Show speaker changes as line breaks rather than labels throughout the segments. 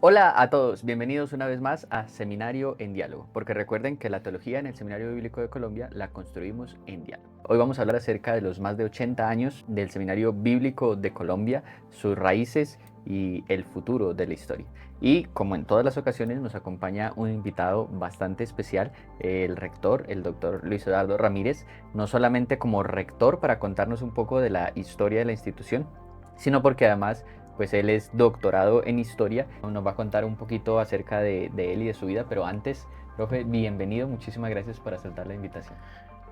Hola a todos, bienvenidos una vez más a Seminario en Diálogo, porque recuerden que la teología en el Seminario Bíblico de Colombia la construimos en diálogo. Hoy vamos a hablar acerca de los más de 80 años del Seminario Bíblico de Colombia, sus raíces y el futuro de la historia. Y como en todas las ocasiones nos acompaña un invitado bastante especial, el rector, el doctor Luis Eduardo Ramírez, no solamente como rector para contarnos un poco de la historia de la institución, sino porque además pues él es doctorado en historia, nos va a contar un poquito acerca de él y de su vida, pero antes, profe, bienvenido, muchísimas gracias por aceptar la invitación.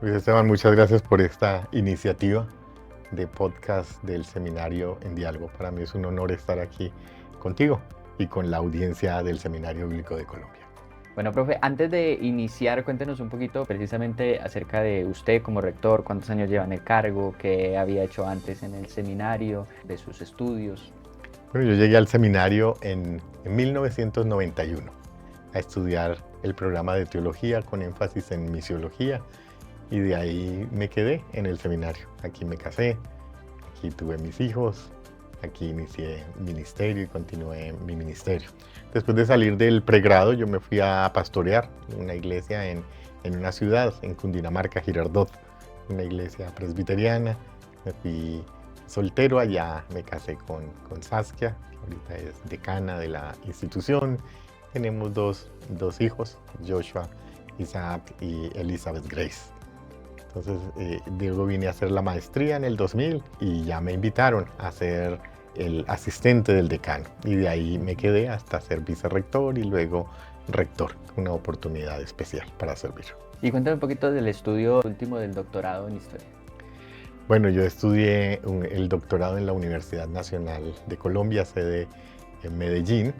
Luis Esteban, muchas gracias por esta iniciativa de podcast del Seminario en Diálogo. Para mí es un honor estar aquí contigo y con la audiencia del Seminario Bíblico de Colombia.
Bueno, profe, antes de iniciar, cuéntenos un poquito precisamente acerca de usted como rector, cuántos años lleva en el cargo, qué había hecho antes en el seminario, de sus estudios.
Bueno, yo llegué al seminario en 1991 a estudiar el programa de teología con énfasis en misiología y de ahí me quedé en el seminario. Aquí me casé, aquí tuve mis hijos, aquí inicié ministerio y continué mi ministerio. Después de salir del pregrado yo me fui a pastorear una iglesia en una ciudad, en Cundinamarca, Girardot, una iglesia presbiteriana. Me fui soltero allá, me casé con Saskia, que ahorita es decana de la institución. Tenemos dos hijos, Joshua, Isaac y Elizabeth Grace. Entonces, luego vine a hacer la maestría en el 2000 y ya me invitaron a ser el asistente del decano. Y de ahí me quedé hasta ser vicerrector y luego rector, una oportunidad especial para servir.
Y cuéntame un poquito del estudio último del doctorado en historia.
Bueno, yo estudié el doctorado en la Universidad Nacional de Colombia, sede en Medellín,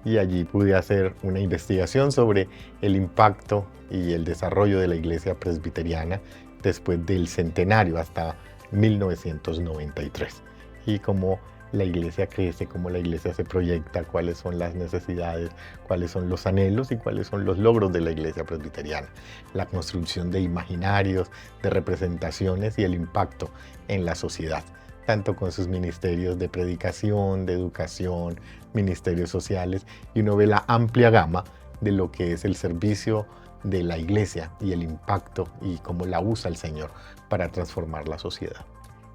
y allí pude hacer una investigación sobre el impacto y el desarrollo de la iglesia presbiteriana después del centenario hasta 1993 y cómo la iglesia crece, cómo la iglesia se proyecta, cuáles son las necesidades, cuáles son los anhelos y cuáles son los logros de la iglesia presbiteriana, la construcción de imaginarios, de representaciones y el impacto en la sociedad, tanto con sus ministerios de predicación, de educación, ministerios sociales, y uno ve la amplia gama de lo que es el servicio de la iglesia y el impacto y cómo la usa el Señor para transformar la sociedad.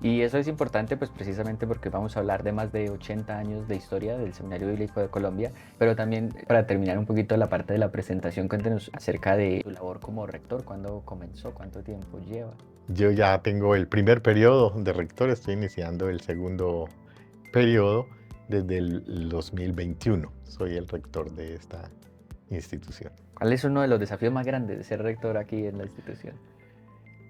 Y eso es importante pues precisamente porque vamos a hablar de más de 80 años de historia del Seminario Bíblico de Colombia, pero también para terminar un poquito la parte de la presentación, cuéntenos acerca de su labor como rector, cuándo comenzó, cuánto tiempo lleva.
Yo ya tengo el primer periodo de rector, estoy iniciando el segundo periodo desde el 2021. Soy el rector de esta institución.
¿Cuál es uno de los desafíos más grandes de ser rector aquí en la institución?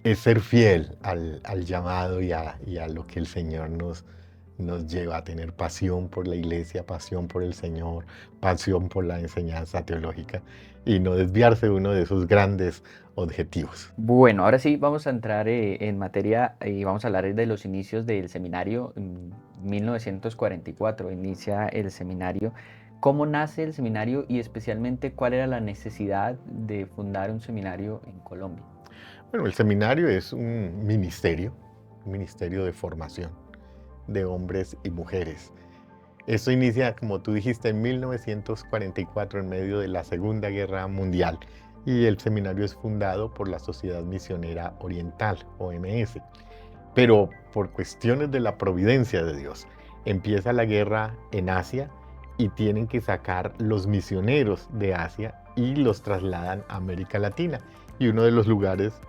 Es ser fiel al llamado y a lo que el Señor nos lleva a tener pasión por la iglesia, pasión por el Señor, pasión por la enseñanza teológica y no desviarse de uno de esos grandes objetivos.
Bueno, ahora sí vamos a entrar en materia y vamos a hablar de los inicios del seminario. En 1944 inicia el seminario. ¿Cómo nace el seminario y especialmente cuál era la necesidad de fundar un seminario en Colombia?
Bueno, el seminario es un ministerio de formación de hombres y mujeres. Esto inicia, como tú dijiste, en 1944, en medio de la Segunda Guerra Mundial, y el seminario es fundado por la Sociedad Misionera Oriental, OMS. Pero por cuestiones de la providencia de Dios, empieza la guerra en Asia y tienen que sacar los misioneros de Asia y los trasladan a América Latina. Y uno de los lugares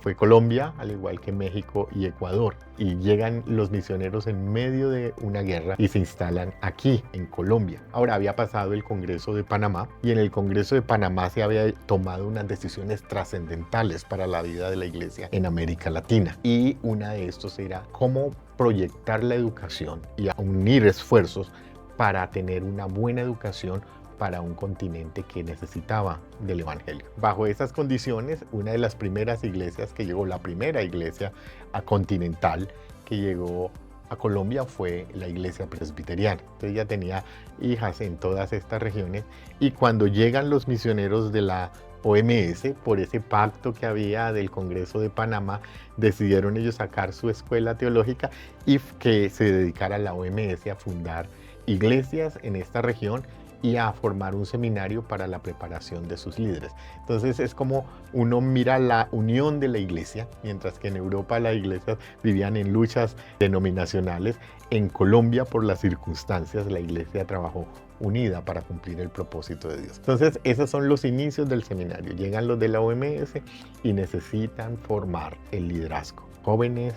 fue Colombia, al igual que México y Ecuador. Y llegan los misioneros en medio de una guerra y se instalan aquí, en Colombia. Ahora, había pasado el Congreso de Panamá y en el Congreso de Panamá se había tomado unas decisiones trascendentales para la vida de la iglesia en América Latina. Y una de estos era cómo proyectar la educación y unir esfuerzos para tener una buena educación para un continente que necesitaba del Evangelio. Bajo esas condiciones, una de las primeras iglesias que llegó, la primera iglesia continental que llegó a Colombia fue la iglesia presbiteriana. Entonces ya tenía hijas en todas estas regiones y cuando llegan los misioneros de la OMS, por ese pacto que había del Congreso de Panamá, decidieron ellos sacar su escuela teológica y que se dedicara la OMS a fundar iglesias en esta región y a formar un seminario para la preparación de sus líderes. Entonces es como uno mira la unión de la iglesia, mientras que en Europa las iglesias vivían en luchas denominacionales, en Colombia por las circunstancias la iglesia trabajó unida para cumplir el propósito de Dios. Entonces esos son los inicios del seminario. Llegan los de la OMS y necesitan formar el liderazgo. Jóvenes,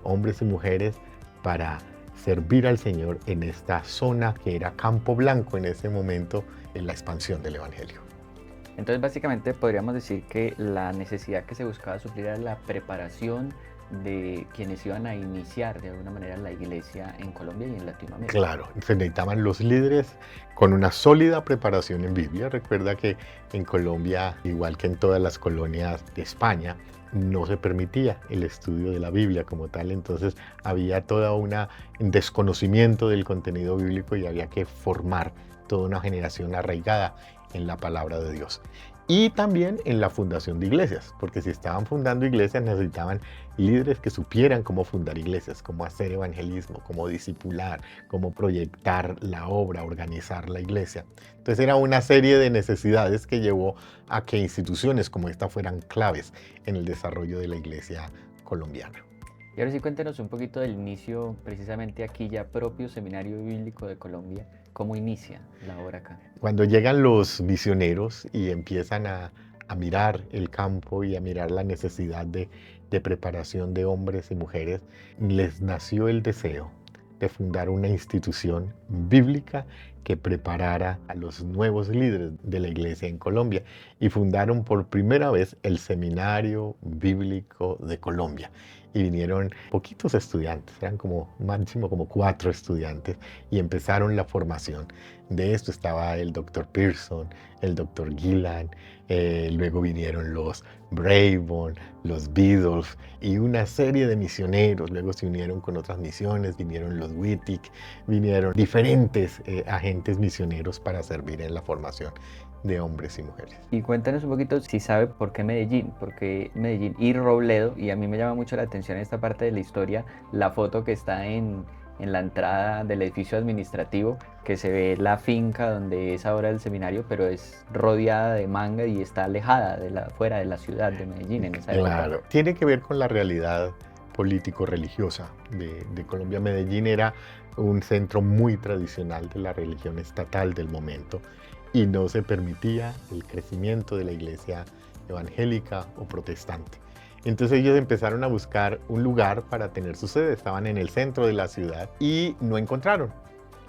hombres y mujeres para servir al Señor en esta zona que era Campo Blanco en ese momento en la expansión del Evangelio.
Entonces básicamente podríamos decir que la necesidad que se buscaba suplir era la preparación de quienes iban a iniciar de alguna manera la iglesia en Colombia y en Latinoamérica.
Claro, se necesitaban los líderes con una sólida preparación en Biblia. Recuerda que en Colombia, igual que en todas las colonias de España, no se permitía el estudio de la Biblia como tal, entonces había todo un desconocimiento del contenido bíblico y había que formar toda una generación arraigada en la palabra de Dios. Y también en la fundación de iglesias, porque si estaban fundando iglesias necesitaban líderes que supieran cómo fundar iglesias, cómo hacer evangelismo, cómo discipular, cómo proyectar la obra, organizar la iglesia. Entonces era una serie de necesidades que llevó a que instituciones como esta fueran claves en el desarrollo de la iglesia colombiana.
Y ahora sí cuéntenos un poquito del inicio, precisamente aquí ya propio Seminario Bíblico de Colombia. ¿Cómo inicia la obra acá?
Cuando llegan los misioneros y empiezan a mirar el campo y a mirar la necesidad de preparación de hombres y mujeres, les nació el deseo de fundar una institución bíblica que preparara a los nuevos líderes de la iglesia en Colombia y fundaron por primera vez el Seminario Bíblico de Colombia. Y vinieron poquitos estudiantes, eran como máximo como 4 estudiantes y empezaron la formación. De esto estaba el doctor Pearson, el doctor Gillan, luego vinieron los Braybon, los Beadle y una serie de misioneros. Luego se unieron con otras misiones, vinieron los Wittig, vinieron diferentes agentes misioneros para servir en la formación de hombres y mujeres.
Y cuéntanos un poquito si sabe por qué Medellín y Robledo, y a mí me llama mucho la atención esta parte de la historia, la foto que está en la entrada del edificio administrativo, que se ve la finca donde es ahora el seminario, pero es rodeada de manga y está alejada fuera de la ciudad de Medellín en esa época.
Claro, tiene que ver con la realidad político-religiosa de Colombia. Medellín era un centro muy tradicional de la religión estatal del momento y no se permitía el crecimiento de la iglesia evangélica o protestante. Entonces ellos empezaron a buscar un lugar para tener su sede. Estaban en el centro de la ciudad y no encontraron.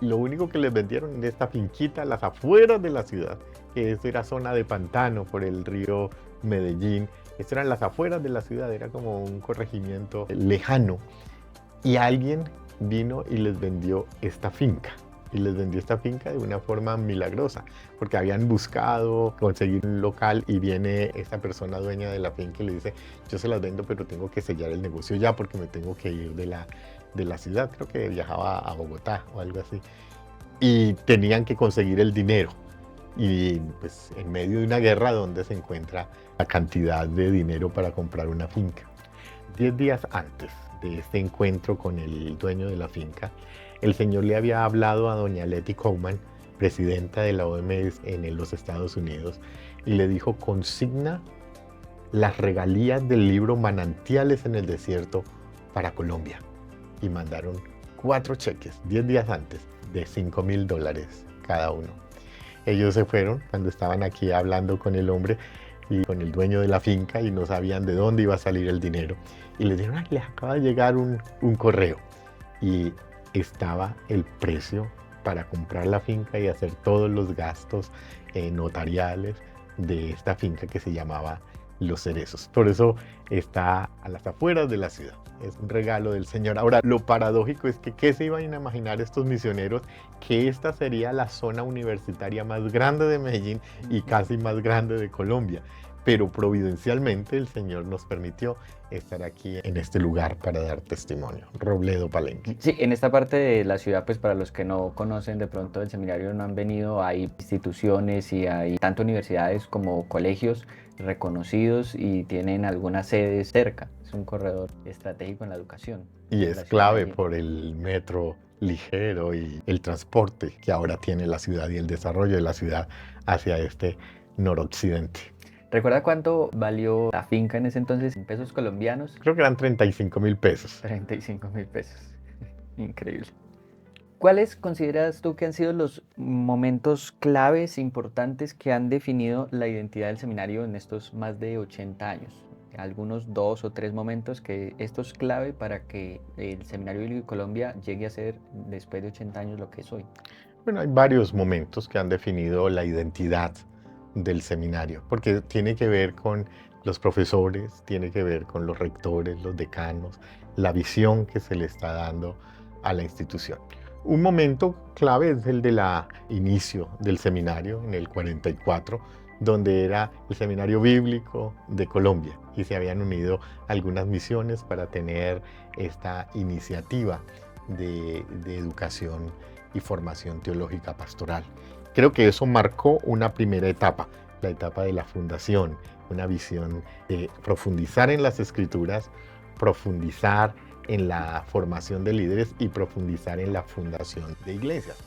Lo único que les vendieron era esta finquita a las afueras de la ciudad, que eso era zona de pantano por el río Medellín. Esto eran las afueras de la ciudad, era como un corregimiento lejano. Y alguien vino y les vendió esta finca. Y les vendió esta finca de una forma milagrosa, porque habían buscado conseguir un local y viene esta persona dueña de la finca y le dice: yo se las vendo, pero tengo que sellar el negocio ya porque me tengo que ir de la ciudad. Creo que viajaba a Bogotá o algo así. Y tenían que conseguir el dinero. Y pues en medio de una guerra, ¿donde se encuentra la cantidad de dinero para comprar una finca? 10 días antes de este encuentro con el dueño de la finca, el Señor le había hablado a doña Letty Cowman, presidenta de la OMS en los Estados Unidos, y le dijo: consigna las regalías del libro Manantiales en el Desierto para Colombia. Y mandaron 4 cheques 10 días antes de $5,000 cada uno. Ellos se fueron cuando estaban aquí hablando con el hombre y con el dueño de la finca y no sabían de dónde iba a salir el dinero. Y les dijeron: les acaba de llegar un correo. Y estaba el precio para comprar la finca y hacer todos los gastos notariales de esta finca que se llamaba Los Cerezos. Por eso está a las afueras de la ciudad. Es un regalo del Señor. Ahora, lo paradójico es que ¿qué se iban a imaginar estos misioneros? Que esta sería la zona universitaria más grande de Medellín y casi más grande de Colombia. Pero providencialmente el Señor nos permitió estar aquí en este lugar para dar testimonio. Robledo, Palenque.
Sí, en esta parte de la ciudad, pues para los que no conocen de pronto el seminario, no han venido, hay instituciones y hay tanto universidades como colegios reconocidos y tienen algunas sedes cerca. Es un corredor estratégico en la educación.
Y es clave por el metro ligero y el transporte que ahora tiene la ciudad y el desarrollo de la ciudad hacia este noroccidente.
¿Recuerda cuánto valió la finca en ese entonces en pesos colombianos?
Creo que eran 35.000 pesos.
35.000 pesos. Increíble. ¿Cuáles consideras tú que han sido los momentos claves importantes que han definido la identidad del seminario en estos más de 80 años? Algunos 2 o 3 momentos que esto es clave para que el Seminario Bíblico de Colombia llegue a ser, después de 80 años, lo que es hoy.
Bueno, hay varios momentos que han definido la identidad del seminario, porque tiene que ver con los profesores, tiene que ver con los rectores, los decanos, la visión que se le está dando a la institución. Un momento clave es el de la inicio del seminario en el 44, donde era el Seminario Bíblico de Colombia y se habían unido algunas misiones para tener esta iniciativa de educación y formación teológica pastoral. Creo que eso marcó una primera etapa, la etapa de la fundación, una visión de profundizar en las escrituras, profundizar en la formación de líderes y profundizar en la fundación de iglesias.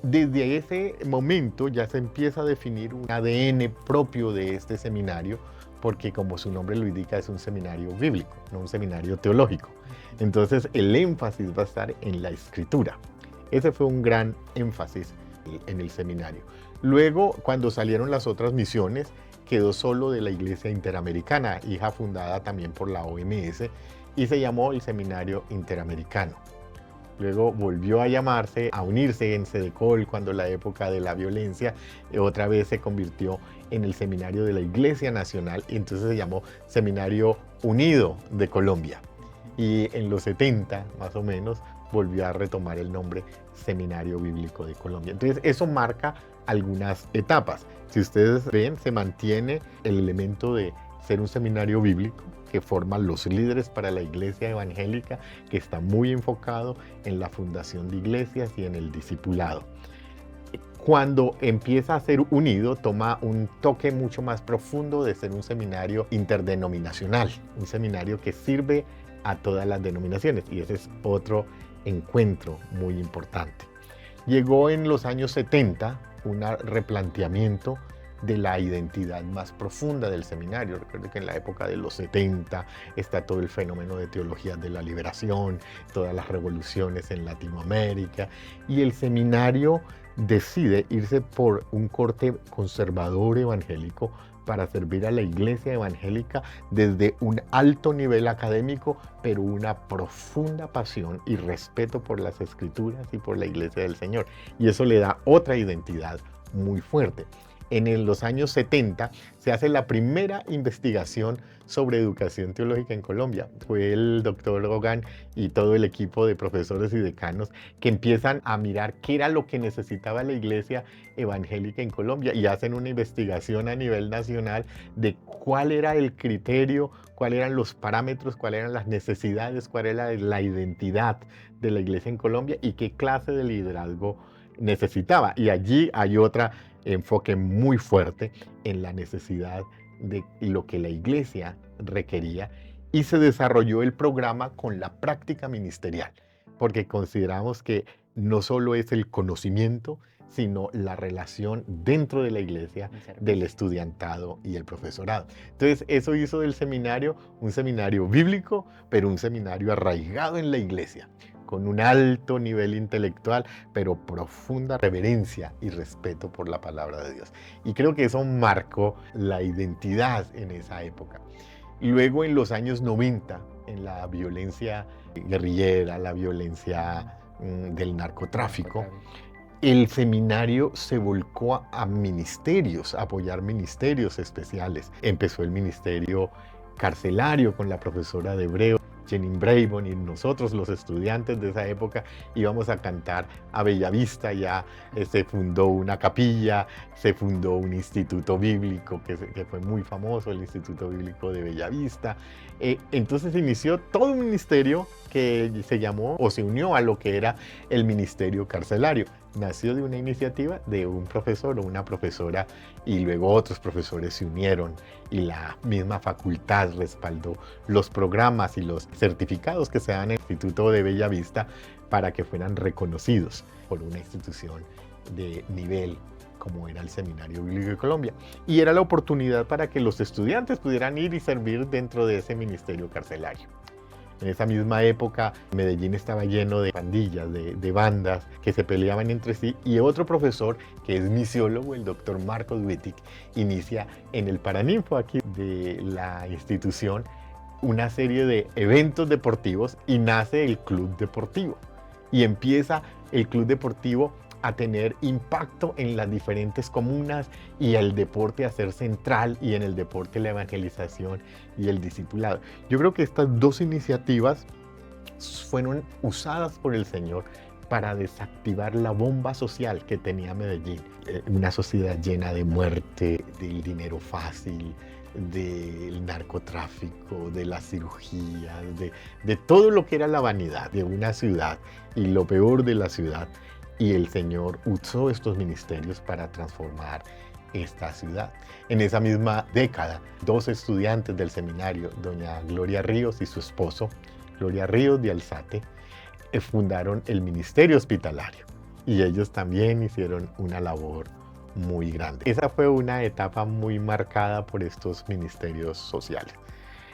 Desde ese momento ya se empieza a definir un ADN propio de este seminario, porque como su nombre lo indica, es un seminario bíblico, no un seminario teológico. Entonces el énfasis va a estar en la escritura. Ese fue un gran énfasis en el seminario. Luego, cuando salieron las otras misiones, quedó solo de la Iglesia Interamericana, hija fundada también por la OMS, y se llamó el Seminario Interamericano. Luego volvió a llamarse, a unirse en Sedecol cuando la época de la violencia otra vez se convirtió en el Seminario de la Iglesia Nacional, y entonces se llamó Seminario Unido de Colombia. Y en los 70, más o menos, volvió a retomar el nombre Seminario Bíblico de Colombia. Entonces eso marca algunas etapas. Si ustedes ven, se mantiene el elemento de ser un seminario bíblico que forma los líderes para la iglesia evangélica, que está muy enfocado en la fundación de iglesias y en el discipulado. Cuando empieza a ser unido, toma un toque mucho más profundo de ser un seminario interdenominacional, un seminario que sirve a todas las denominaciones, y ese es otro encuentro muy importante. Llegó en los años 70 un replanteamiento de la identidad más profunda del seminario. Recuerden que en la época de los 70 está todo el fenómeno de teologías de la liberación, todas las revoluciones en Latinoamérica, y el seminario decide irse por un corte conservador evangélico para servir a la iglesia evangélica desde un alto nivel académico, pero una profunda pasión y respeto por las escrituras y por la iglesia del Señor. Y eso le da otra identidad muy fuerte. En los años 70 se hace la primera investigación sobre educación teológica en Colombia. Fue el doctor Hogan y todo el equipo de profesores y decanos que empiezan a mirar qué era lo que necesitaba la iglesia evangélica en Colombia, y hacen una investigación a nivel nacional de cuál era el criterio, cuáles eran los parámetros, cuáles eran las necesidades, cuál era la identidad de la iglesia en Colombia y qué clase de liderazgo necesitaba. Y allí hay otro enfoque muy fuerte en la necesidad de lo que la iglesia requería, y se desarrolló el programa con la práctica ministerial, porque consideramos que no solo es el conocimiento, sino la relación dentro de la iglesia del estudiantado y el profesorado. Entonces eso hizo del seminario un seminario bíblico, pero un seminario arraigado en la iglesia, con un alto nivel intelectual, pero profunda reverencia y respeto por la palabra de Dios. Y creo que eso marcó la identidad en esa época. Luego, en los años 90, en la violencia guerrillera, la violencia del narcotráfico, el seminario se volcó a ministerios, a apoyar ministerios especiales. Empezó el ministerio carcelario con la profesora de hebreo, Jenin Braybon, y nosotros, los estudiantes de esa época, íbamos a cantar a Bellavista. Ya se fundó una capilla, se fundó un instituto bíblico que fue muy famoso, el Instituto Bíblico de Bellavista. Entonces inició todo un ministerio que se llamó o se unió a lo que era el ministerio carcelario. nació de una iniciativa de un profesor o una profesora, y luego otros profesores se unieron y la misma facultad respaldó los programas y los certificados que se dan en el Instituto de Bellavista para que fueran reconocidos por una institución de nivel como era el Seminario Bíblico de Colombia. Y era la oportunidad para que los estudiantes pudieran ir y servir dentro de ese ministerio carcelario. En esa misma época, Medellín estaba lleno de pandillas, de bandas que se peleaban entre sí, y otro profesor, que es misiólogo, el doctor Marcos Wittig, inicia en el Paraninfo aquí de la institución una serie de eventos deportivos y nace el Club Deportivo. Y empieza el Club Deportivo a tener impacto en las diferentes comunas y el deporte a ser central, y en el deporte la evangelización y el discipulado. Yo creo que estas dos iniciativas fueron usadas por el Señor para desactivar la bomba social que tenía Medellín. Una sociedad llena de muerte, del dinero fácil, del narcotráfico, de las cirugías, de todo lo que era la vanidad de una ciudad y lo peor de la ciudad. Y el Señor usó estos ministerios para transformar esta ciudad. En esa misma década, dos estudiantes del seminario, doña Gloria Ríos y su esposo, Gloria Ríos de Alzate, fundaron el ministerio hospitalario. Y ellos también hicieron una labor muy grande. Esa fue una etapa muy marcada por estos ministerios sociales.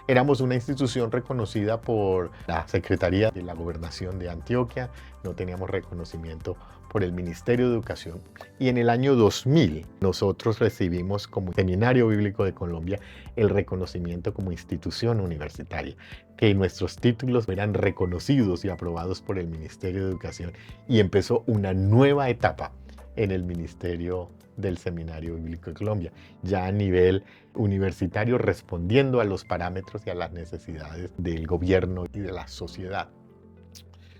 Éramos una institución reconocida por la Secretaría de la Gobernación de Antioquia, no teníamos reconocimiento por el Ministerio de Educación, y en el año 2000 nosotros recibimos como Seminario Bíblico de Colombia el reconocimiento como institución universitaria, que nuestros títulos eran reconocidos y aprobados por el Ministerio de Educación, y empezó una nueva etapa en el Ministerio del Seminario Bíblico de Colombia, ya a nivel universitario, respondiendo a los parámetros y a las necesidades del gobierno y de la sociedad.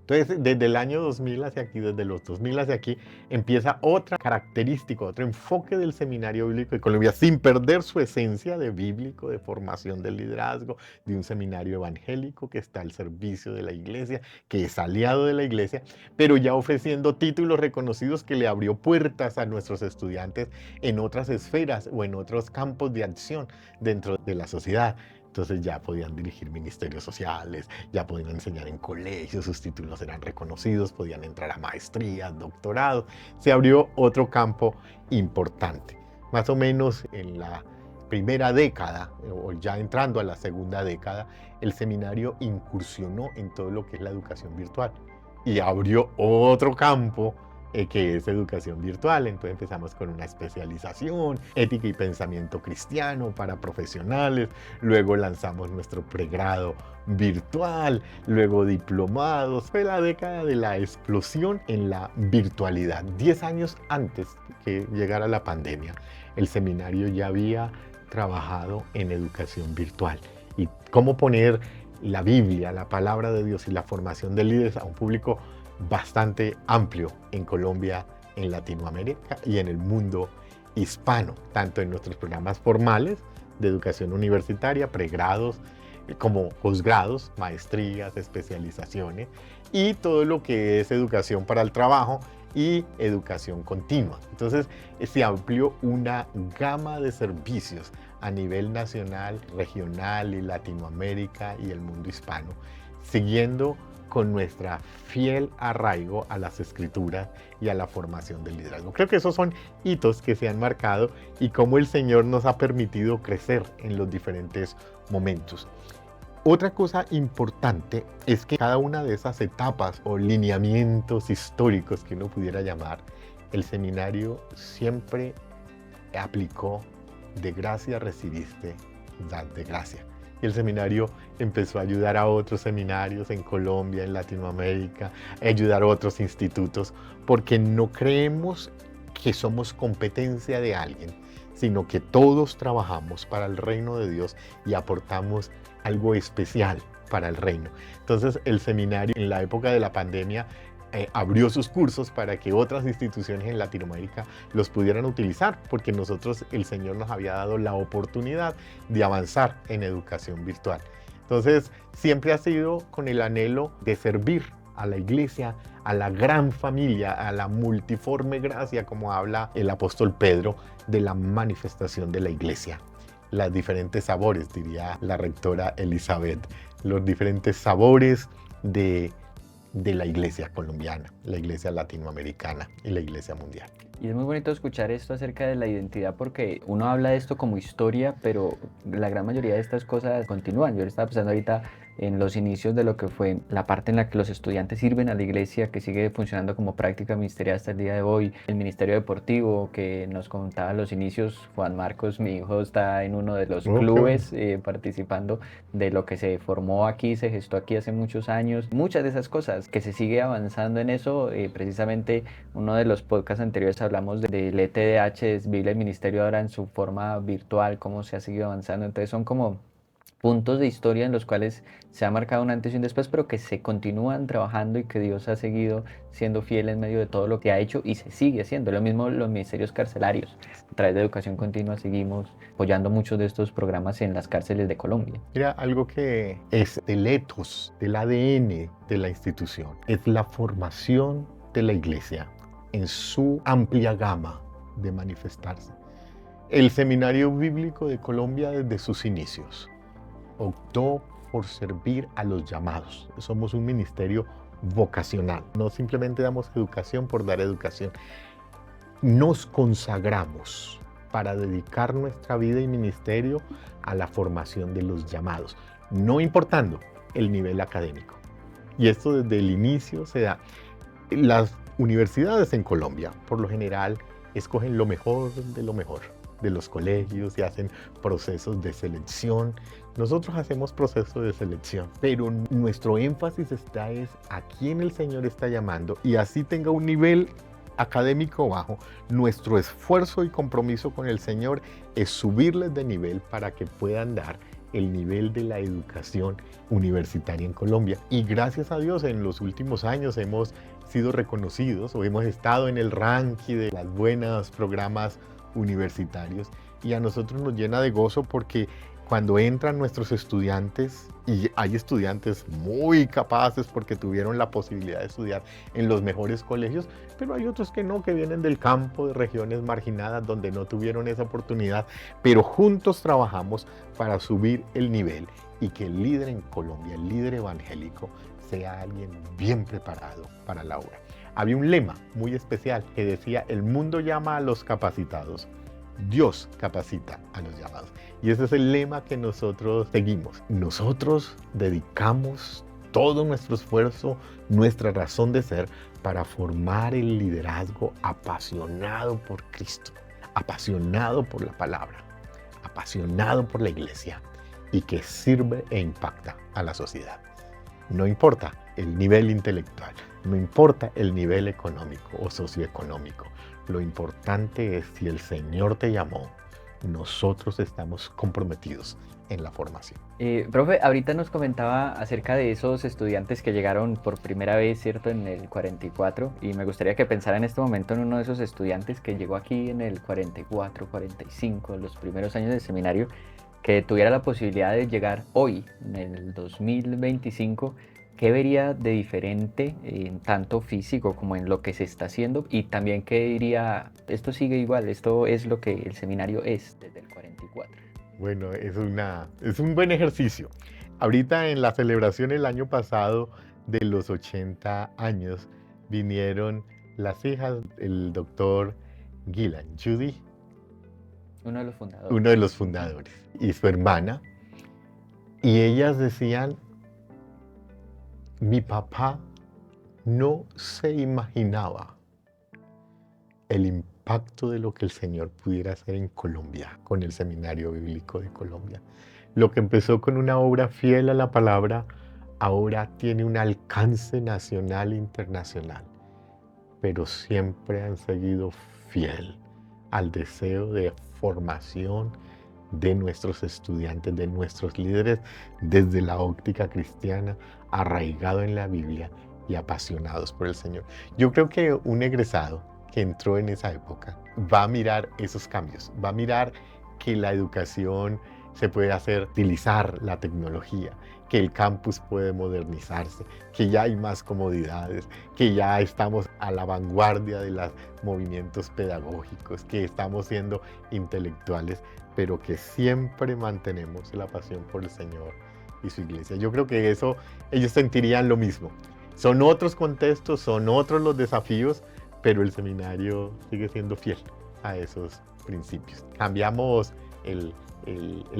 Entonces, desde el año 2000 hacia aquí, desde los 2000 hacia aquí, empieza otra característica, otro enfoque del Seminario Bíblico de Colombia, sin perder su esencia de bíblico, de formación del liderazgo, de un seminario evangélico que está al servicio de la iglesia, que es aliado de la iglesia, pero ya ofreciendo títulos reconocidos que le abrió puertas a nuestros estudiantes en otras esferas o en otros campos de acción dentro de la sociedad. Entonces ya podían dirigir ministerios sociales, ya podían enseñar en colegios, sus títulos eran reconocidos, podían entrar a maestrías, doctorados. Se abrió otro campo importante. Más o menos en la primera década, o ya entrando a la segunda década, el seminario incursionó en todo lo que es la educación virtual y abrió otro campo que es educación virtual. Entonces empezamos con una especialización, ética y pensamiento cristiano para profesionales, luego lanzamos nuestro pregrado virtual, luego diplomados. Fue la década de la explosión en la virtualidad. 10 años antes que llegara la pandemia, el seminario ya había trabajado en educación virtual y cómo poner la Biblia, la palabra de Dios y la formación de líderes a un público bastante amplio en Colombia, en Latinoamérica y en el mundo hispano, tanto en nuestros programas formales de educación universitaria, pregrados, como posgrados, maestrías, especializaciones, y todo lo que es educación para el trabajo y educación continua. Entonces se amplió una gama de servicios a nivel nacional, regional y Latinoamérica y el mundo hispano, siguiendo con nuestra fiel arraigo a las escrituras y a la formación del liderazgo. Creo que esos son hitos que se han marcado y cómo el Señor nos ha permitido crecer en los diferentes momentos. Otra cosa importante es que cada una de esas etapas o lineamientos históricos que uno pudiera llamar, el seminario siempre aplicó: de gracia recibiste, dad de gracia. Y el seminario empezó a ayudar a otros seminarios en Colombia, en Latinoamérica, a ayudar a otros institutos, porque no creemos que somos competencia de alguien, sino que todos trabajamos para el reino de Dios y aportamos algo especial para el reino. Entonces el seminario en la época de la pandemia abrió sus cursos para que otras instituciones en Latinoamérica los pudieran utilizar, porque nosotros, el Señor nos había dado la oportunidad de avanzar en educación virtual. Entonces siempre ha sido con el anhelo de servir a la iglesia, a la gran familia, a la multiforme gracia, como habla el apóstol Pedro, de la manifestación de la iglesia. Los diferentes sabores, diría la rectora Elizabeth, los diferentes sabores de la iglesia colombiana, la iglesia latinoamericana y la iglesia mundial.
Y es muy bonito escuchar esto acerca de la identidad porque uno habla de esto como historia, pero la gran mayoría de estas cosas continúan. Yo estaba pensando ahorita en los inicios de lo que fue la parte en la que los estudiantes sirven a la iglesia, que sigue funcionando como práctica ministerial hasta el día de hoy. El ministerio deportivo que nos contaba los inicios, Juan Marcos, mi hijo, está en uno de los clubes participando de lo que se formó aquí, se gestó aquí hace muchos años. Muchas de esas cosas que se sigue avanzando en eso, precisamente uno de los podcasts anteriores hablamos del ETDH, es Biblia y Ministerio ahora en su forma virtual, cómo se ha seguido avanzando. Entonces son como puntos de historia en los cuales se ha marcado un antes y un después, pero que se continúan trabajando y que Dios ha seguido siendo fiel en medio de todo lo que ha hecho y se sigue haciendo. Lo mismo los ministerios carcelarios. A través de educación continua seguimos apoyando muchos de estos programas en las cárceles de Colombia.
Mira, algo que es del ethos, del ADN de la institución, es la formación de la iglesia en su amplia gama de manifestarse. El Seminario Bíblico de Colombia desde sus inicios optó por servir a los llamados. Somos un ministerio vocacional. No simplemente damos educación por dar educación. Nos consagramos para dedicar nuestra vida y ministerio a la formación de los llamados, no importando el nivel académico. Y esto desde el inicio se da. Las universidades en Colombia, por lo general, escogen lo mejor de los colegios y hacen procesos de selección. Nosotros hacemos procesos de selección, pero nuestro énfasis está a quién el Señor está llamando, y así tenga un nivel académico bajo, nuestro esfuerzo y compromiso con el Señor es subirles de nivel para que puedan dar el nivel de la educación universitaria en Colombia. Y gracias a Dios en los últimos años hemos sido reconocidos o hemos estado en el ranking de los buenos programas universitarios, y a nosotros nos llena de gozo porque cuando entran nuestros estudiantes, y hay estudiantes muy capaces porque tuvieron la posibilidad de estudiar en los mejores colegios, pero hay otros que no, que vienen del campo, de regiones marginadas donde no tuvieron esa oportunidad, pero juntos trabajamos para subir el nivel y que el líder en Colombia, el líder evangélico, sea alguien bien preparado para la obra. Había un lema muy especial que decía: el mundo llama a los capacitados, Dios capacita a los llamados. Y ese es el lema que nosotros seguimos. Nosotros dedicamos todo nuestro esfuerzo, nuestra razón de ser, para formar el liderazgo apasionado por Cristo, apasionado por la palabra, apasionado por la iglesia y que sirve e impacta a la sociedad. No importa el nivel intelectual, no importa el nivel económico o socioeconómico. Lo importante es si el Señor te llamó, nosotros estamos comprometidos en la formación.
Profe, ahorita nos comentaba acerca de esos estudiantes que llegaron por primera vez, ¿cierto?, en el 44, y me gustaría que pensara en este momento en uno de esos estudiantes que llegó aquí en el 44, 45, los primeros años del seminario, que tuviera la posibilidad de llegar hoy, en el 2025, ¿qué vería de diferente en tanto físico como en lo que se está haciendo? Y también qué diría, esto sigue igual, esto es lo que el seminario es desde el 44.
Bueno, es un buen ejercicio. Ahorita en la celebración el año pasado de los 80 años vinieron las hijas del doctor Gillan, Judy,
Uno de los fundadores.
uno de los fundadores, y su hermana, y ellas decían: mi papá no se imaginaba el impacto de lo que el Señor pudiera hacer en Colombia con el Seminario Bíblico de Colombia. Lo que empezó con una obra fiel a la palabra, ahora tiene un alcance nacional e internacional, pero siempre han seguido fiel al deseo de formación de nuestros estudiantes, de nuestros líderes, desde la óptica cristiana, arraigado en la Biblia y apasionados por el Señor. Yo creo que un egresado que entró en esa época va a mirar esos cambios, va a mirar que la educación se puede utilizar la tecnología, que el campus puede modernizarse, que ya hay más comodidades, que ya estamos a la vanguardia de los movimientos pedagógicos, que estamos siendo intelectuales, pero que siempre mantenemos la pasión por el Señor y su iglesia. Yo creo que eso ellos sentirían lo mismo. Son otros contextos, son otros los desafíos, pero el seminario sigue siendo fiel a esos principios. Cambiamos el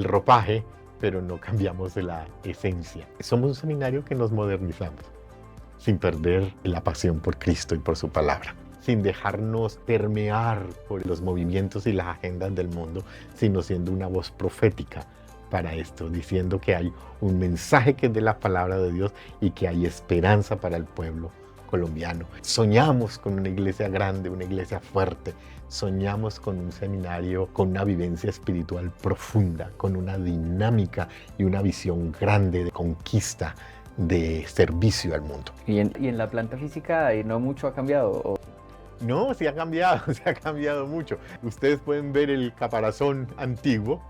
ropaje, pero no cambiamos la esencia. Somos un seminario que nos modernizamos, sin perder la pasión por Cristo y por su palabra, sin dejarnos permear por los movimientos y las agendas del mundo, sino siendo una voz profética para esto, diciendo que hay un mensaje que es de la palabra de Dios y que hay esperanza para el pueblo colombiano. Soñamos con una iglesia grande, una iglesia fuerte. Soñamos con un seminario con una vivencia espiritual profunda, con una dinámica y una visión grande de conquista, de servicio al mundo.
¿Y en la planta física no mucho ha cambiado?
No, sí ha cambiado, se ha cambiado mucho. Ustedes pueden ver el caparazón antiguo,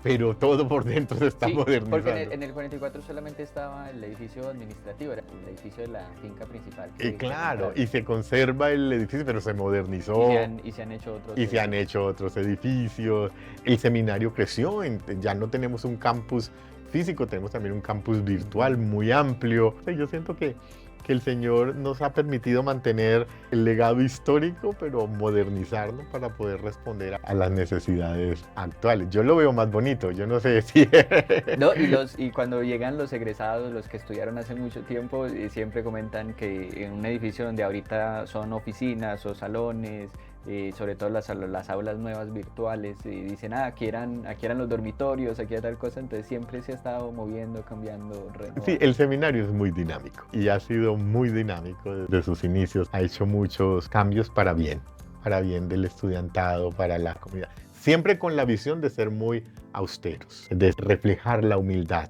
pero todo por dentro se está modernizando.
Porque en el 44 solamente estaba el edificio administrativo, era el edificio de la finca principal.
Claro, y se conserva el edificio, pero se modernizó.
Y se han hecho otros.
Y se han hecho otros edificios. El seminario creció, ya no tenemos un campus físico, tenemos también un campus virtual muy amplio. Yo siento que el Señor nos ha permitido mantener el legado histórico, pero modernizarlo para poder responder a las necesidades actuales. Yo lo veo más bonito, yo no sé si...
No, y cuando llegan los egresados, los que estudiaron hace mucho tiempo, siempre comentan que en un edificio donde ahorita son oficinas o salones, sobre todo las aulas nuevas virtuales, y dicen, aquí eran los dormitorios, aquí era tal cosa, entonces siempre se ha estado moviendo, cambiando, renovando.
Sí, el seminario es muy dinámico y ha sido muy dinámico desde sus inicios, ha hecho muchos cambios para bien del estudiantado, para la comunidad, siempre con la visión de ser muy austeros, de reflejar la humildad.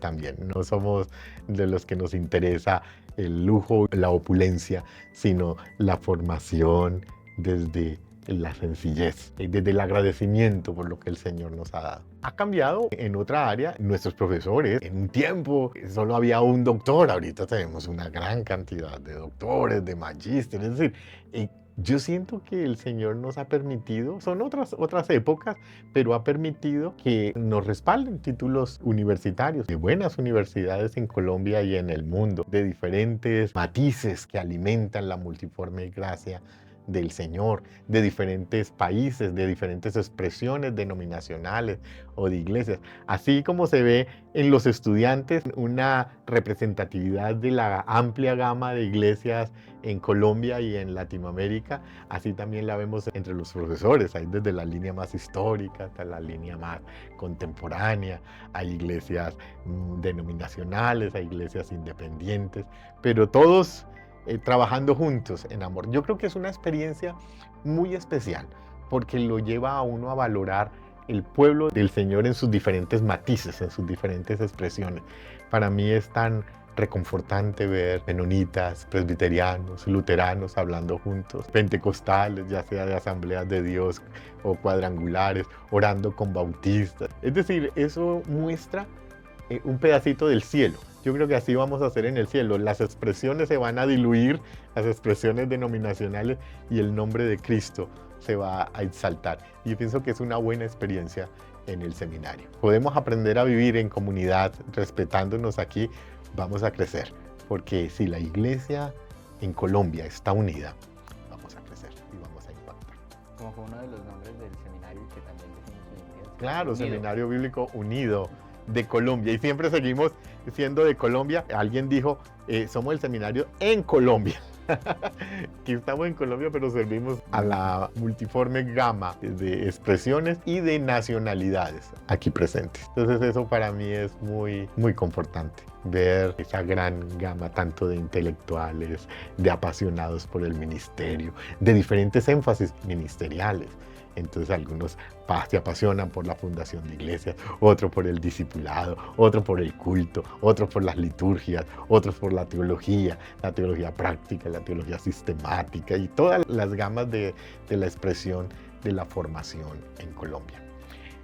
También no somos de los que nos interesa el lujo, la opulencia, sino la formación desde la sencillez, desde el agradecimiento por lo que el Señor nos ha dado. Ha cambiado en otra área. Nuestros profesores, en un tiempo solo había un doctor, ahorita tenemos una gran cantidad de doctores, de magísteres, es decir, yo siento que el Señor nos ha permitido, son otras épocas, pero ha permitido que nos respalden títulos universitarios de buenas universidades en Colombia y en el mundo, de diferentes matices que alimentan la multiforme gracia del Señor, de diferentes países, de diferentes expresiones denominacionales o de iglesias. Así como se ve en los estudiantes una representatividad de la amplia gama de iglesias en Colombia y en Latinoamérica, así también la vemos entre los profesores. Hay desde la línea más histórica hasta la línea más contemporánea, hay iglesias denominacionales, hay iglesias independientes, pero todos trabajando juntos en amor. Yo creo que es una experiencia muy especial porque lo lleva a uno a valorar el pueblo del Señor en sus diferentes matices, en sus diferentes expresiones. Para mí es tan reconfortante ver menonitas, presbiterianos, luteranos hablando juntos, pentecostales, ya sea de asambleas de Dios o cuadrangulares, orando con bautistas. Es decir, eso muestra un pedacito del cielo. Yo creo que así vamos a hacer en el cielo. Las expresiones se van a diluir, las expresiones denominacionales, y el nombre de Cristo se va a exaltar. Y yo pienso que es una buena experiencia en el seminario. Podemos aprender a vivir en comunidad, respetándonos aquí, vamos a crecer. Porque si la iglesia en Colombia está unida, vamos a crecer y vamos a impactar.
Como fue uno de los nombres del seminario que también decimos hoy en día.
Claro, unido. Seminario Bíblico Unido de Colombia, y siempre seguimos siendo de Colombia. Alguien dijo, somos el seminario en Colombia. Que estamos en Colombia, pero servimos a la multiforme gama de expresiones y de nacionalidades aquí presentes. Entonces eso para mí es muy, muy confortante, ver esa gran gama tanto de intelectuales, de apasionados por el ministerio, de diferentes énfasis ministeriales. Entonces algunos se apasionan por la fundación de iglesias, otros por el discipulado, otros por el culto, otros por las liturgias, otros por la teología práctica, la teología sistemática y todas las gamas de la expresión de la formación en Colombia.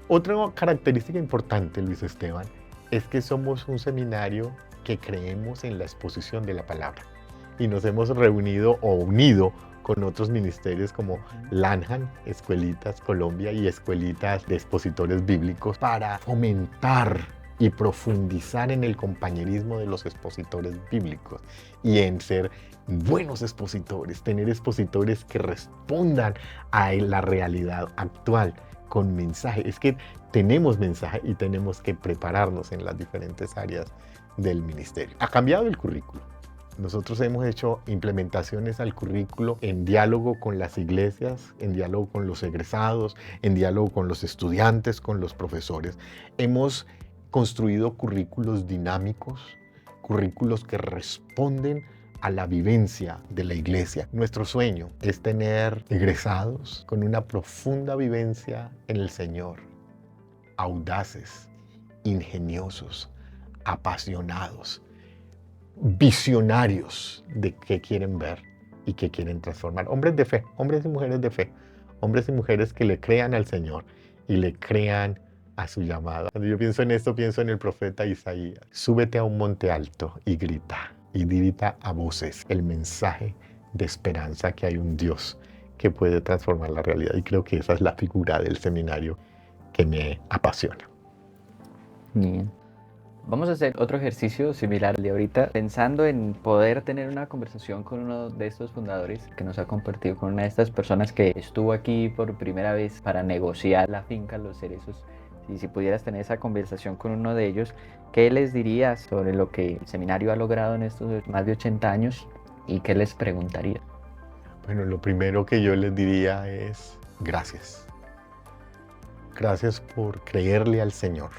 Otra característica importante, Luis Esteban, es que somos un seminario que creemos en la exposición de la palabra y nos hemos reunido o unido con otros ministerios como Lanham, Escuelitas Colombia y Escuelitas de Expositores Bíblicos para fomentar y profundizar en el compañerismo de los expositores bíblicos y en ser buenos expositores, tener expositores que respondan a la realidad actual con mensaje. Es que tenemos mensaje y tenemos que prepararnos en las diferentes áreas del ministerio. Ha cambiado el currículo. Nosotros hemos hecho implementaciones al currículo en diálogo con las iglesias, en diálogo con los egresados, en diálogo con los estudiantes, con los profesores. Hemos construido currículos dinámicos, currículos que responden a la vivencia de la iglesia. Nuestro sueño es tener egresados con una profunda vivencia en el Señor, audaces, ingeniosos, apasionados, visionarios de qué quieren ver y qué quieren transformar. Hombres de fe, hombres y mujeres de fe, hombres y mujeres que le crean al Señor y le crean a su llamado. Cuando yo pienso en esto, pienso en el profeta Isaías. Súbete a un monte alto y grita a voces el mensaje de esperanza que hay un Dios que puede transformar la realidad. Y creo que esa es la figura del seminario que me apasiona.
Bien. Vamos a hacer otro ejercicio similar al de ahorita, pensando en poder tener una conversación con uno de estos fundadores que nos ha compartido, con una de estas personas que estuvo aquí por primera vez para negociar la finca Los Cerezos. Y si pudieras tener esa conversación con uno de ellos, ¿qué les dirías sobre lo que el seminario ha logrado en estos más de 80 años y qué les preguntaría?
Bueno, lo primero que yo les diría es gracias. Gracias por creerle al Señor.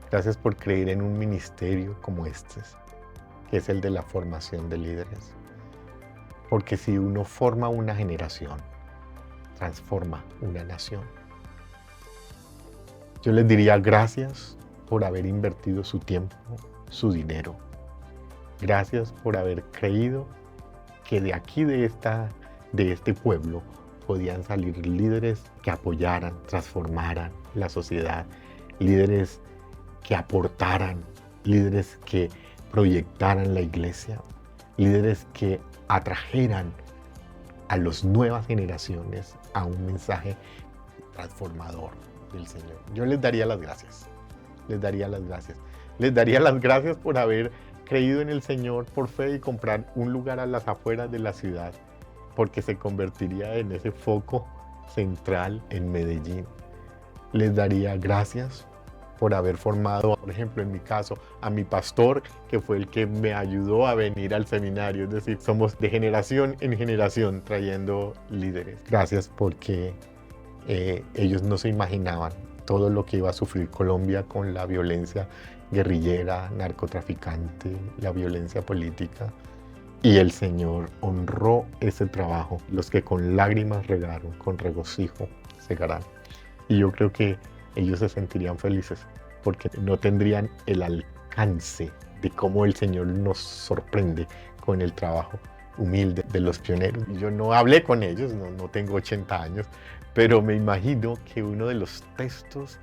Gracias por creer en un ministerio como este, que es el de la formación de líderes. Porque si uno forma una generación, transforma una nación. Yo les diría gracias por haber invertido su tiempo, su dinero. Gracias por haber creído que de aquí, de este pueblo, podían salir líderes que apoyaran, transformaran la sociedad, líderes que aportaran, líderes que proyectaran la iglesia, líderes que atrajeran a las nuevas generaciones a un mensaje transformador del Señor. Yo les daría las gracias, les daría las gracias. Les daría las gracias por haber creído en el Señor por fe y comprar un lugar a las afueras de la ciudad, porque se convertiría en ese foco central en Medellín. Les daría gracias por haber formado, por ejemplo, en mi caso, a mi pastor, que fue el que me ayudó a venir al seminario. Es decir, somos de generación en generación trayendo líderes. Gracias porque ellos no se imaginaban todo lo que iba a sufrir Colombia con la violencia guerrillera, narcotraficante, la violencia política. Y el Señor honró ese trabajo. Los que con lágrimas regaron, con regocijo segarán. Y yo creo que ellos se sentirían felices porque no tendrían el alcance de cómo el Señor nos sorprende con el trabajo humilde de los pioneros. Yo no hablé con ellos, no tengo 80 años, pero me imagino que uno de los textos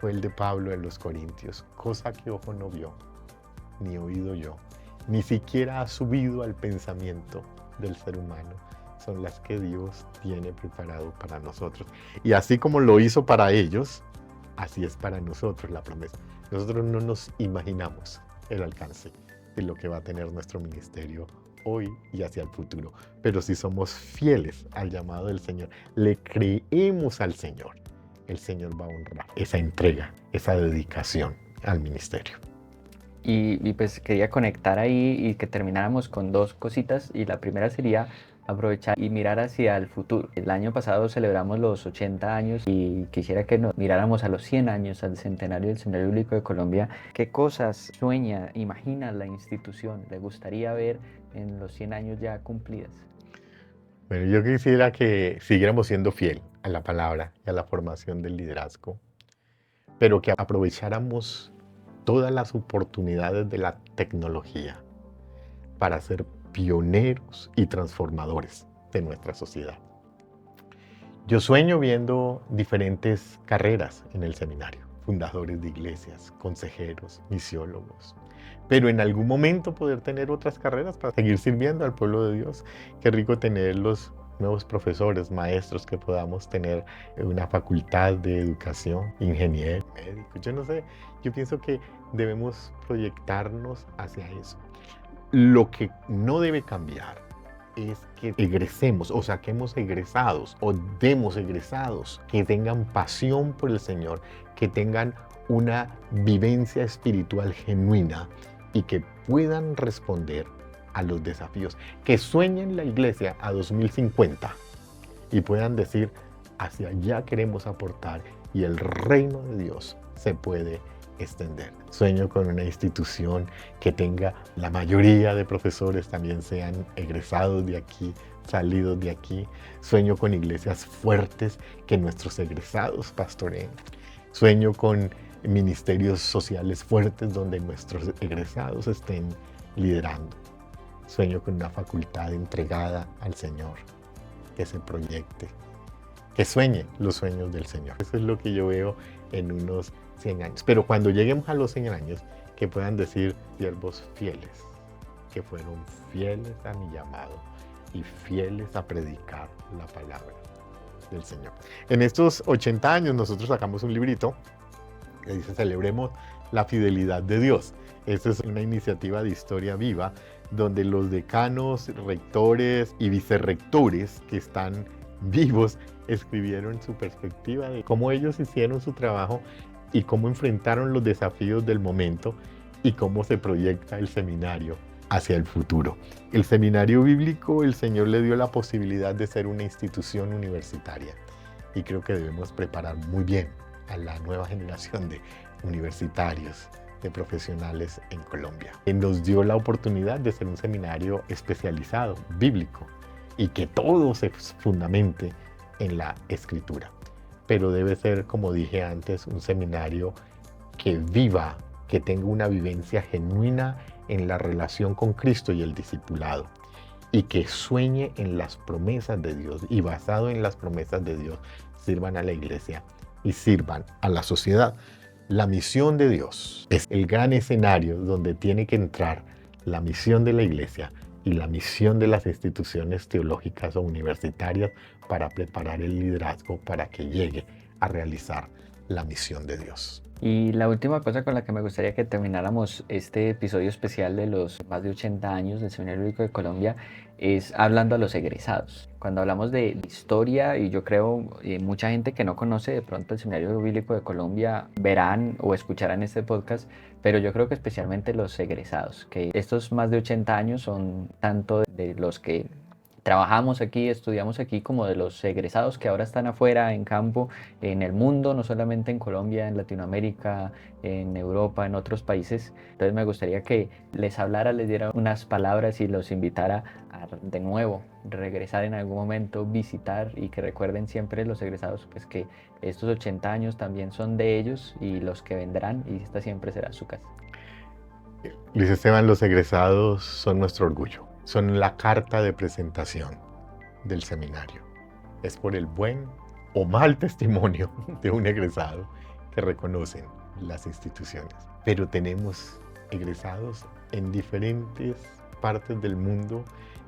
fue el de Pablo en los Corintios, cosa que ojo no vio, ni oído yo, ni siquiera ha subido al pensamiento del ser humano. Son las que Dios tiene preparado para nosotros. Y así como lo hizo para ellos, así es para nosotros la promesa. Nosotros no nos imaginamos el alcance de lo que va a tener nuestro ministerio hoy y hacia el futuro. Pero si somos fieles al llamado del Señor, le creemos al Señor, el Señor va a honrar esa entrega, esa dedicación al ministerio.
Y pues quería conectar ahí y que termináramos con dos cositas, y la primera sería aprovechar y mirar hacia el futuro. El año pasado celebramos los 80 años y quisiera que nos miráramos a los 100 años, al centenario del Seminario Bíblico de Colombia. ¿Qué cosas sueña, imagina la institución? ¿Le gustaría ver en los 100 años ya cumplidas?
Bueno, yo quisiera que siguiéramos siendo fiel a la palabra y a la formación del liderazgo, pero que aprovecháramos todas las oportunidades de la tecnología para ser pioneros y transformadores de nuestra sociedad. Yo sueño viendo diferentes carreras en el seminario, fundadores de iglesias, consejeros, misiólogos, pero en algún momento poder tener otras carreras para seguir sirviendo al pueblo de Dios. Qué rico tener los nuevos profesores, maestros que podamos tener en una facultad de educación, ingeniero, médico, yo no sé, yo pienso que debemos proyectarnos hacia eso. Lo que no debe cambiar es que egresemos o saquemos egresados o demos egresados que tengan pasión por el Señor, que tengan una vivencia espiritual genuina y que puedan responder a los desafíos, que sueñen la iglesia a 2050 y puedan decir, hacia allá queremos aportar y el reino de Dios se puede extender. Sueño con una institución que tenga la mayoría de profesores también sean egresados de aquí, salidos de aquí. Sueño con iglesias fuertes que nuestros egresados pastoreen. Sueño con ministerios sociales fuertes donde nuestros egresados estén liderando. Sueño con una facultad entregada al Señor, que se proyecte, que sueñe los sueños del Señor. Eso es lo que yo veo en unos 100 años. Pero cuando lleguemos a los 100 años, que puedan decir siervos fieles, que fueron fieles a mi llamado y fieles a predicar la palabra del Señor. En estos 80 años nosotros sacamos un librito que dice Celebremos la fidelidad de Dios. Esta es una iniciativa de historia viva donde los decanos, rectores y vicerrectores que están vivos escribieron su perspectiva de cómo ellos hicieron su trabajo y cómo enfrentaron los desafíos del momento y cómo se proyecta el seminario hacia el futuro. El seminario bíblico, el Señor le dio la posibilidad de ser una institución universitaria y creo que debemos preparar muy bien a la nueva generación de universitarios, de profesionales en Colombia. Nos dio la oportunidad de ser un seminario especializado, bíblico, y que todo se fundamente en la Escritura. Pero debe ser, como dije antes, un seminario que viva, que tenga una vivencia genuina en la relación con Cristo y el discipulado, y que sueñe en las promesas de Dios y basado en las promesas de Dios sirvan a la iglesia y sirvan a la sociedad. La misión de Dios es el gran escenario donde tiene que entrar la misión de la iglesia y la misión de las instituciones teológicas o universitarias para preparar el liderazgo para que llegue a realizar la misión de Dios.
Y la última cosa con la que me gustaría que termináramos este episodio especial de los más de 80 años del Seminario Bíblico de Colombia es hablando a los egresados. Cuando hablamos de historia, y yo creo mucha gente que no conoce de pronto el Seminario Bíblico de Colombia verán o escucharán este podcast, pero yo creo que especialmente los egresados, que estos más de 80 años son tanto de los que trabajamos aquí, estudiamos aquí, como de los egresados que ahora están afuera en campo, en el mundo, no solamente en Colombia, en Latinoamérica, en Europa, en otros países. Entonces me gustaría que les hablara, les diera unas palabras y los invitara a de nuevo regresar en algún momento, visitar, y que recuerden siempre los egresados pues que estos 80 años también son de ellos y los que vendrán, y esta siempre será su casa.
Luis Esteban, los egresados son nuestro orgullo. Son la carta de presentación del seminario. Es por el buen o mal testimonio de un egresado que reconocen las instituciones. Pero tenemos egresados en diferentes partes del mundo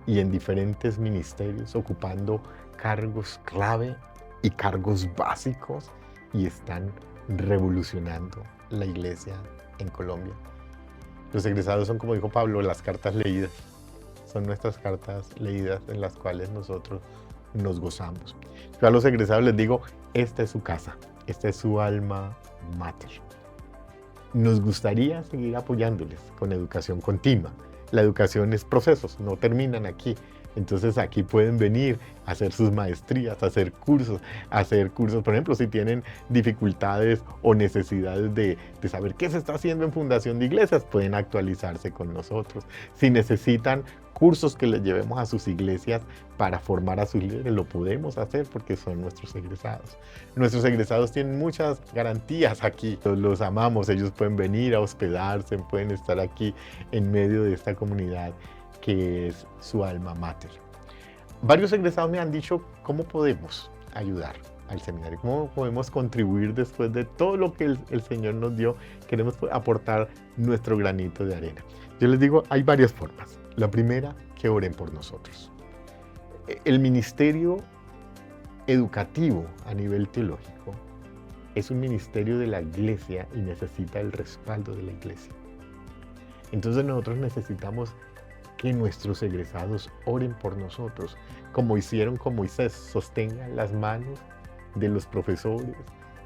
y en diferentes ministerios ocupando cargos clave y cargos básicos y están revolucionando la iglesia en Colombia. Los egresados son, como dijo Pablo, las cartas leídas. Son nuestras cartas leídas en las cuales nosotros nos gozamos. Yo a los egresados les digo, esta es su casa, esta es su alma mater. Nos gustaría seguir apoyándoles con educación continua. La educación es procesos, no terminan aquí. Entonces aquí pueden venir a hacer sus maestrías, a hacer cursos. Por ejemplo, si tienen dificultades o necesidades de saber qué se está haciendo en Fundación de Iglesias, pueden actualizarse con nosotros. Si necesitan cursos que les llevemos a sus iglesias para formar a sus líderes, lo podemos hacer porque son nuestros egresados. Nuestros egresados tienen muchas garantías aquí. Los amamos, ellos pueden venir a hospedarse, pueden estar aquí en medio de esta comunidad que es su alma mater. Varios egresados me han dicho cómo podemos ayudar al seminario? ¿Cómo podemos contribuir después de todo lo que el Señor nos dio? Queremos aportar nuestro granito de arena. Yo les digo, hay varias formas. La primera, que oren por nosotros. El ministerio educativo a nivel teológico es un ministerio de la iglesia y necesita el respaldo de la iglesia. Entonces nosotros necesitamos que nuestros egresados oren por nosotros, como hicieron con Moisés, sostengan las manos de los profesores,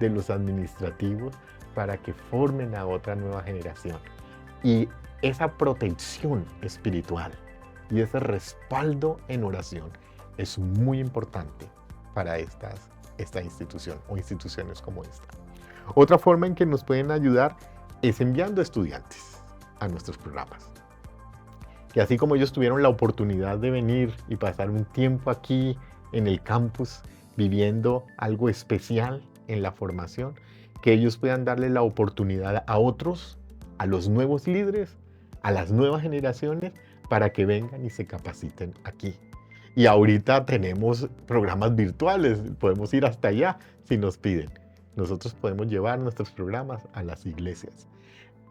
de los administrativos, para que formen a otra nueva generación. Y esa protección espiritual y ese respaldo en oración es muy importante para esta institución o instituciones como esta. Otra forma en que nos pueden ayudar es enviando estudiantes a nuestros programas. Que así como ellos tuvieron la oportunidad de venir y pasar un tiempo aquí en el campus viviendo algo especial en la formación, que ellos puedan darle la oportunidad a otros, a los nuevos líderes, a las nuevas generaciones, para que vengan y se capaciten aquí. Y ahorita tenemos programas virtuales, podemos ir hasta allá si nos piden. Nosotros podemos llevar nuestros programas a las iglesias.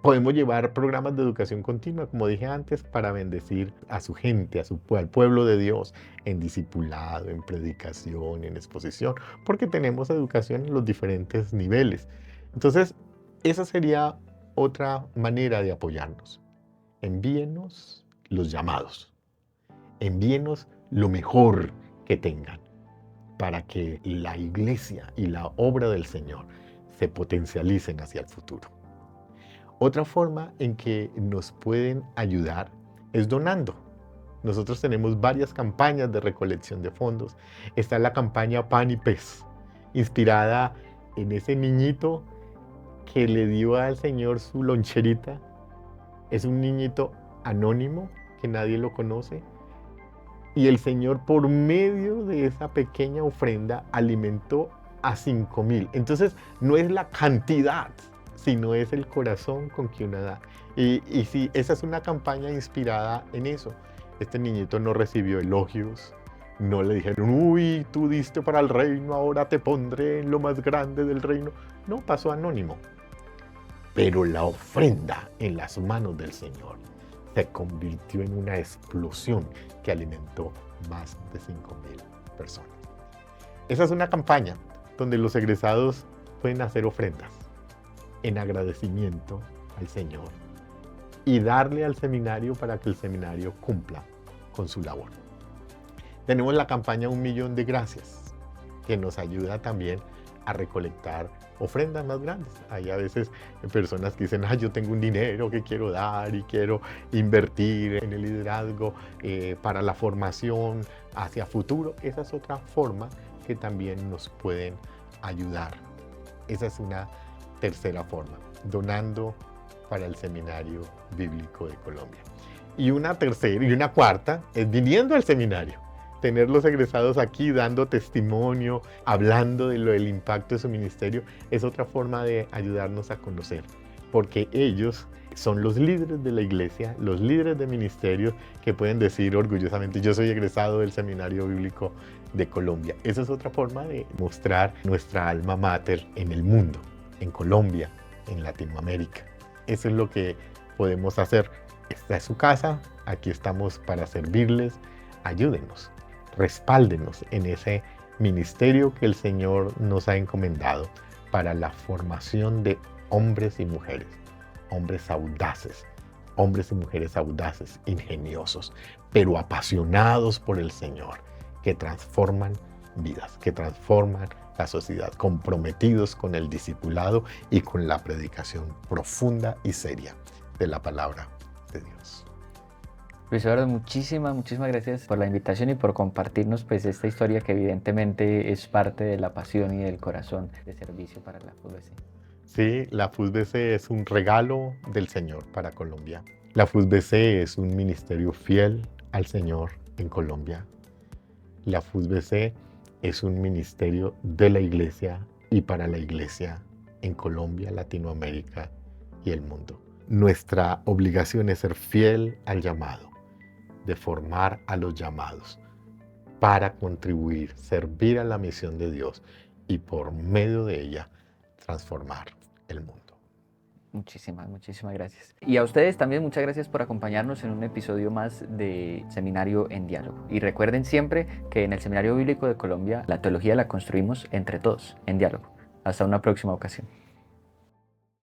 Podemos llevar programas de educación continua, como dije antes, para bendecir a su gente, al pueblo de Dios, en discipulado, en predicación, en exposición, porque tenemos educación en los diferentes niveles. Entonces, esa sería otra manera de apoyarnos. Envíenos los llamados. Envíenos lo mejor que tengan para que la iglesia y la obra del Señor se potencialicen hacia el futuro. Otra forma en que nos pueden ayudar es donando. Nosotros tenemos varias campañas de recolección de fondos. Está la campaña Pan y Pez, inspirada en ese niñito que le dio al Señor su loncherita. Es un niñito anónimo que nadie lo conoce. Y el Señor, por medio de esa pequeña ofrenda, alimentó a 5,000. Entonces, no es la cantidad, sino es el corazón con que uno da. Y sí, esa es una campaña inspirada en eso. Este niñito no recibió elogios, no le dijeron, uy, tú diste para el reino, ahora te pondré en lo más grande del reino. No, pasó anónimo. Pero la ofrenda en las manos del Señor se convirtió en una explosión que alimentó más de 5,000 personas. Esa es una campaña donde los egresados pueden hacer ofrendas en agradecimiento al Señor y darle al seminario para que el seminario cumpla con su labor. Tenemos la campaña 1,000,000 de gracias, que nos ayuda también a recolectar ofrendas más grandes. Hay a veces personas que dicen, yo tengo un dinero que quiero dar y quiero invertir en el liderazgo para la formación hacia futuro. Esa es otra forma que también nos pueden ayudar. Esa es una tercera forma, donando para el Seminario Bíblico de Colombia. Y una tercera y una cuarta es viniendo al seminario. Tener los egresados aquí dando testimonio, hablando del impacto de su ministerio, es otra forma de ayudarnos a conocer, porque ellos son los líderes de la iglesia, los líderes de ministerios que pueden decir orgullosamente, yo soy egresado del Seminario Bíblico de Colombia. Esa es otra forma de mostrar nuestra alma mater en el mundo, en Colombia, en Latinoamérica. Eso es lo que podemos hacer. Esta es su casa, aquí estamos para servirles, ayúdenos. Respáldenos en ese ministerio que el Señor nos ha encomendado para la formación de hombres y mujeres, hombres y mujeres audaces, ingeniosos, pero apasionados por el Señor, que transforman vidas, que transforman la sociedad, comprometidos con el discipulado y con la predicación profunda y seria de la palabra de Dios.
Luis Eduardo, muchísimas gracias por la invitación y por compartirnos pues esta historia que evidentemente es parte de la pasión y del corazón de servicio para la FUSBC.
Sí, la FUSBC es un regalo del Señor para Colombia. La FUSBC es un ministerio fiel al Señor en Colombia. La FUSBC es un ministerio de la iglesia y para la iglesia en Colombia, Latinoamérica y el mundo. Nuestra obligación es ser fiel al llamado, de formar a los llamados, para contribuir, servir a la misión de Dios y por medio de ella transformar el mundo.
Muchísimas, muchísimas gracias. Y a ustedes también muchas gracias por acompañarnos en un episodio más de Seminario en Diálogo. Y recuerden siempre que en el Seminario Bíblico de Colombia la teología la construimos entre todos, en diálogo. Hasta una próxima ocasión.